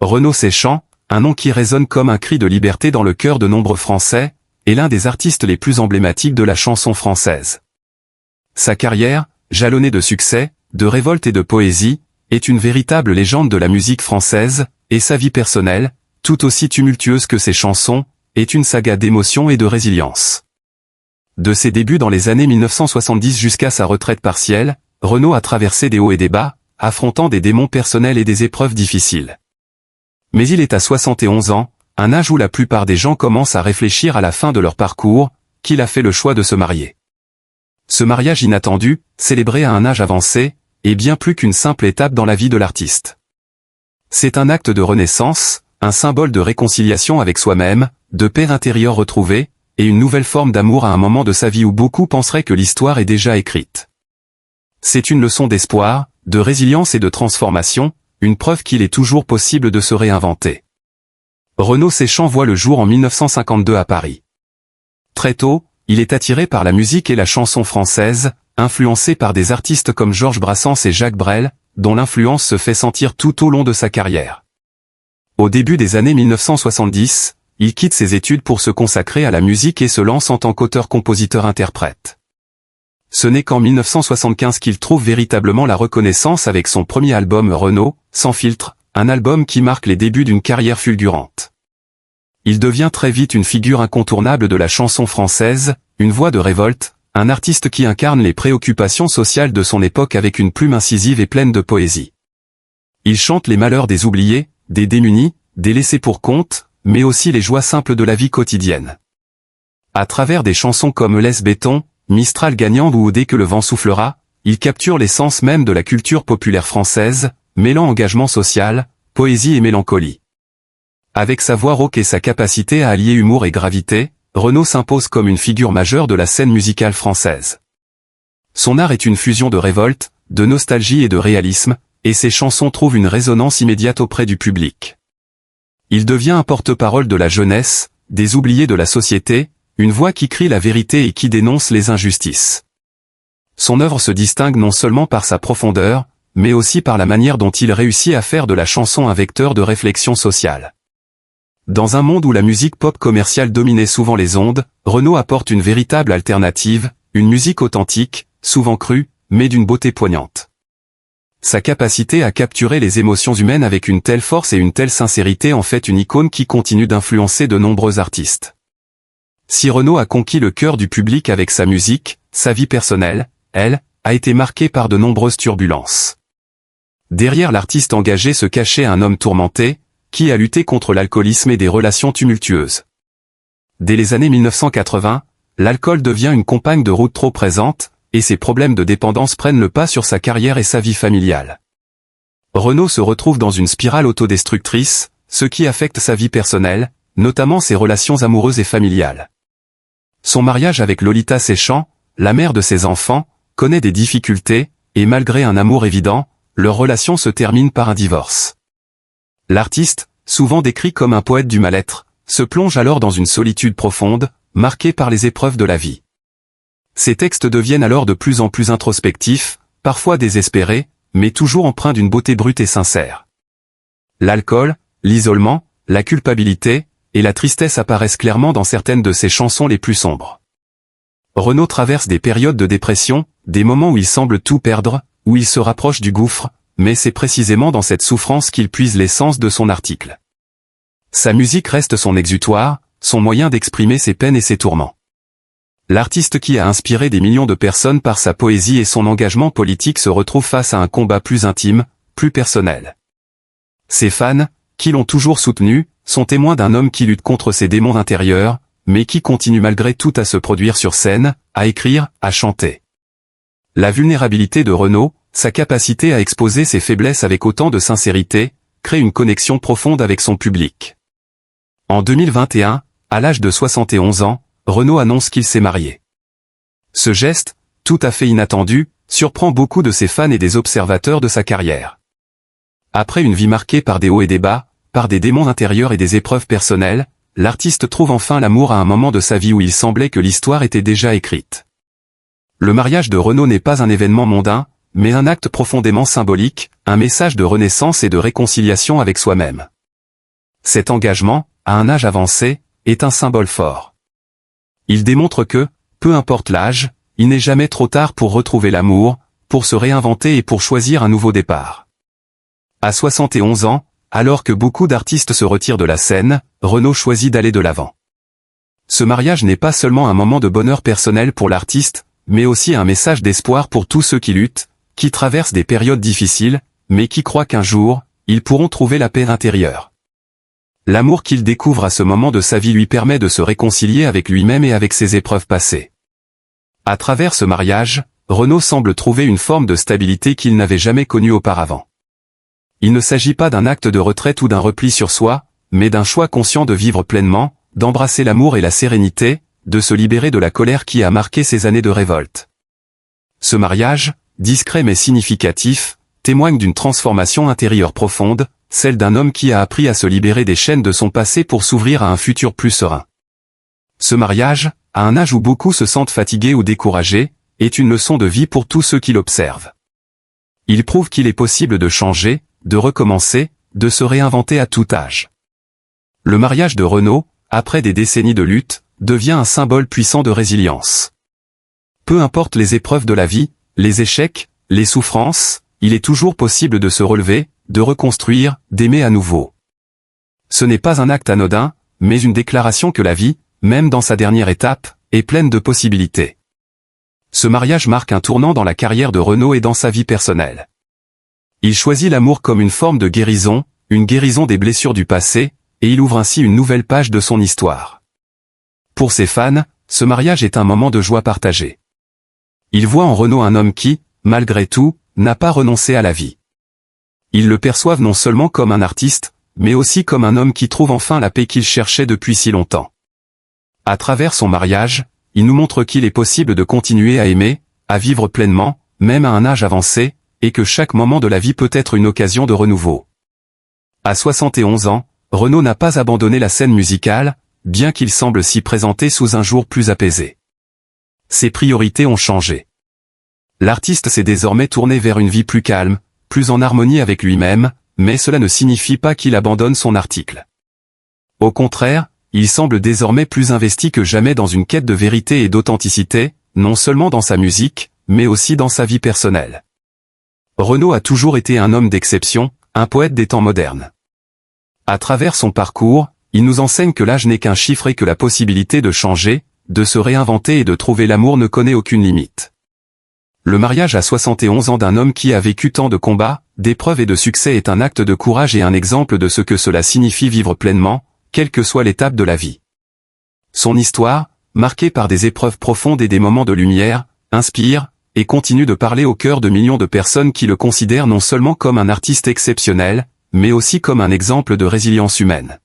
Renaud Séchant, un nom qui résonne comme un cri de liberté dans le cœur de nombreux Français, est l'un des artistes les plus emblématiques de la chanson française. Sa carrière, jalonnée de succès, de révolte et de poésie, est une véritable légende de la musique française, et sa vie personnelle, tout aussi tumultueuse que ses chansons, est une saga d'émotion et de résilience. De ses débuts dans les années 1970 jusqu'à sa retraite partielle, Renaud a traversé des hauts et des bas, affrontant des démons personnels et des épreuves difficiles. Mais il est à 71 ans, un âge où la plupart des gens commencent à réfléchir à la fin de leur parcours, qu'il a fait le choix de se marier. Ce mariage inattendu, célébré à un âge avancé, est bien plus qu'une simple étape dans la vie de l'artiste. C'est un acte de renaissance, un symbole de réconciliation avec soi-même, de paix intérieure retrouvée, et une nouvelle forme d'amour à un moment de sa vie où beaucoup penseraient que l'histoire est déjà écrite. C'est une leçon d'espoir, de résilience et de transformation, une preuve qu'il est toujours possible de se réinventer. Renaud Séchant voit le jour en 1952 à Paris. Très tôt, il est attiré par la musique et la chanson française, influencé par des artistes comme Georges Brassens et Jacques Brel, dont l'influence se fait sentir tout au long de sa carrière. Au début des années 1970, il quitte ses études pour se consacrer à la musique et se lance en tant qu'auteur-compositeur-interprète. Ce n'est qu'en 1975 qu'il trouve véritablement la reconnaissance avec son premier album Renaud, Sans filtre, un album qui marque les débuts d'une carrière fulgurante. Il devient très vite une figure incontournable de la chanson française, une voix de révolte, un artiste qui incarne les préoccupations sociales de son époque avec une plume incisive et pleine de poésie. Il chante les malheurs des oubliés, des démunis, des laissés pour compte, mais aussi les joies simples de la vie quotidienne. À travers des chansons comme Laisse béton, Mistral gagnant ou Dès que le vent soufflera, il capture l'essence même de la culture populaire française, mêlant engagement social, poésie et mélancolie. Avec sa voix rauque et sa capacité à allier humour et gravité, Renaud s'impose comme une figure majeure de la scène musicale française. Son art est une fusion de révolte, de nostalgie et de réalisme, et ses chansons trouvent une résonance immédiate auprès du public. Il devient un porte-parole de la jeunesse, des oubliés de la société, une voix qui crie la vérité et qui dénonce les injustices. Son œuvre se distingue non seulement par sa profondeur, mais aussi par la manière dont il réussit à faire de la chanson un vecteur de réflexion sociale. Dans un monde où la musique pop commerciale dominait souvent les ondes, Renaud apporte une véritable alternative, une musique authentique, souvent crue, mais d'une beauté poignante. Sa capacité à capturer les émotions humaines avec une telle force et une telle sincérité en fait une icône qui continue d'influencer de nombreux artistes. Si Renaud a conquis le cœur du public avec sa musique, sa vie personnelle, elle, a été marquée par de nombreuses turbulences. Derrière l'artiste engagé se cachait un homme tourmenté, qui a lutté contre l'alcoolisme et des relations tumultueuses. Dès les années 1980, l'alcool devient une compagne de route trop présente, et ses problèmes de dépendance prennent le pas sur sa carrière et sa vie familiale. Renaud se retrouve dans une spirale autodestructrice, ce qui affecte sa vie personnelle, notamment ses relations amoureuses et familiales. Son mariage avec Lolita Séchant, la mère de ses enfants, connaît des difficultés, et malgré un amour évident, leur relation se termine par un divorce. L'artiste, souvent décrit comme un poète du mal-être, se plonge alors dans une solitude profonde, marquée par les épreuves de la vie. Ses textes deviennent alors de plus en plus introspectifs, parfois désespérés, mais toujours empreints d'une beauté brute et sincère. L'alcool, l'isolement, la culpabilité, et la tristesse apparaissent clairement dans certaines de ses chansons les plus sombres. Renaud traverse des périodes de dépression, des moments où il semble tout perdre, où il se rapproche du gouffre, mais c'est précisément dans cette souffrance qu'il puise l'essence de son article. Sa musique reste son exutoire, son moyen d'exprimer ses peines et ses tourments. L'artiste qui a inspiré des millions de personnes par sa poésie et son engagement politique se retrouve face à un combat plus intime, plus personnel. Ses fans, qui l'ont toujours soutenu, sont témoins d'un homme qui lutte contre ses démons intérieurs, mais qui continue malgré tout à se produire sur scène, à écrire, à chanter. La vulnérabilité de Renaud, sa capacité à exposer ses faiblesses avec autant de sincérité, crée une connexion profonde avec son public. En 2021, à l'âge de 71 ans, Renaud annonce qu'il s'est marié. Ce geste, tout à fait inattendu, surprend beaucoup de ses fans et des observateurs de sa carrière. Après une vie marquée par des hauts et des bas, par des démons intérieurs et des épreuves personnelles, l'artiste trouve enfin l'amour à un moment de sa vie où il semblait que l'histoire était déjà écrite. Le mariage de Renaud n'est pas un événement mondain, mais un acte profondément symbolique, un message de renaissance et de réconciliation avec soi-même. cet engagement, à un âge avancé, est un symbole fort. Il démontre que, peu importe l'âge, il n'est jamais trop tard pour retrouver l'amour, pour se réinventer et pour choisir un nouveau départ. À 71 ans, alors que beaucoup d'artistes se retirent de la scène, Renaud choisit d'aller de l'avant. Ce mariage n'est pas seulement un moment de bonheur personnel pour l'artiste, mais aussi un message d'espoir pour tous ceux qui luttent, qui traversent des périodes difficiles, mais qui croient qu'un jour, ils pourront trouver la paix intérieure. L'amour qu'il découvre à ce moment de sa vie lui permet de se réconcilier avec lui-même et avec ses épreuves passées. À travers ce mariage, Renaud semble trouver une forme de stabilité qu'il n'avait jamais connue auparavant. Il ne s'agit pas d'un acte de retraite ou d'un repli sur soi, mais d'un choix conscient de vivre pleinement, d'embrasser l'amour et la sérénité, de se libérer de la colère qui a marqué ces années de révolte. Ce mariage, discret mais significatif, témoigne d'une transformation intérieure profonde, celle d'un homme qui a appris à se libérer des chaînes de son passé pour s'ouvrir à un futur plus serein. Ce mariage, à un âge où beaucoup se sentent fatigués ou découragés, est une leçon de vie pour tous ceux qui l'observent. Il prouve qu'il est possible de changer, de recommencer, de se réinventer à tout âge. Le mariage de Renaud, après des décennies de lutte, devient un symbole puissant de résilience. Peu importe les épreuves de la vie, les échecs, les souffrances, il est toujours possible de se relever, de reconstruire, d'aimer à nouveau. Ce n'est pas un acte anodin, mais une déclaration que la vie, même dans sa dernière étape, est pleine de possibilités. Ce mariage marque un tournant dans la carrière de Renaud et dans sa vie personnelle. Il choisit l'amour comme une forme de guérison, une guérison des blessures du passé, et il ouvre ainsi une nouvelle page de son histoire. Pour ses fans, ce mariage est un moment de joie partagée. Ils voient en Renaud un homme qui, malgré tout, n'a pas renoncé à la vie. Ils le perçoivent non seulement comme un artiste, mais aussi comme un homme qui trouve enfin la paix qu'il cherchait depuis si longtemps. À travers son mariage, il nous montre qu'il est possible de continuer à aimer, à vivre pleinement, même à un âge avancé, et que chaque moment de la vie peut être une occasion de renouveau. À 71 ans, Renaud n'a pas abandonné la scène musicale, bien qu'il semble s'y présenter sous un jour plus apaisé. Ses priorités ont changé. L'artiste s'est désormais tourné vers une vie plus calme, plus en harmonie avec lui-même, mais cela ne signifie pas qu'il abandonne son article. Au contraire, il semble désormais plus investi que jamais dans une quête de vérité et d'authenticité, non seulement dans sa musique, mais aussi dans sa vie personnelle. Renaud a toujours été un homme d'exception, un poète des temps modernes. À travers son parcours, il nous enseigne que l'âge n'est qu'un chiffre et que la possibilité de changer, de se réinventer et de trouver l'amour ne connaît aucune limite. Le mariage à 71 ans d'un homme qui a vécu tant de combats, d'épreuves et de succès est un acte de courage et un exemple de ce que cela signifie vivre pleinement, quelle que soit l'étape de la vie. Son histoire, marquée par des épreuves profondes et des moments de lumière, inspire, et continue de parler au cœur de millions de personnes qui le considèrent non seulement comme un artiste exceptionnel, mais aussi comme un exemple de résilience humaine.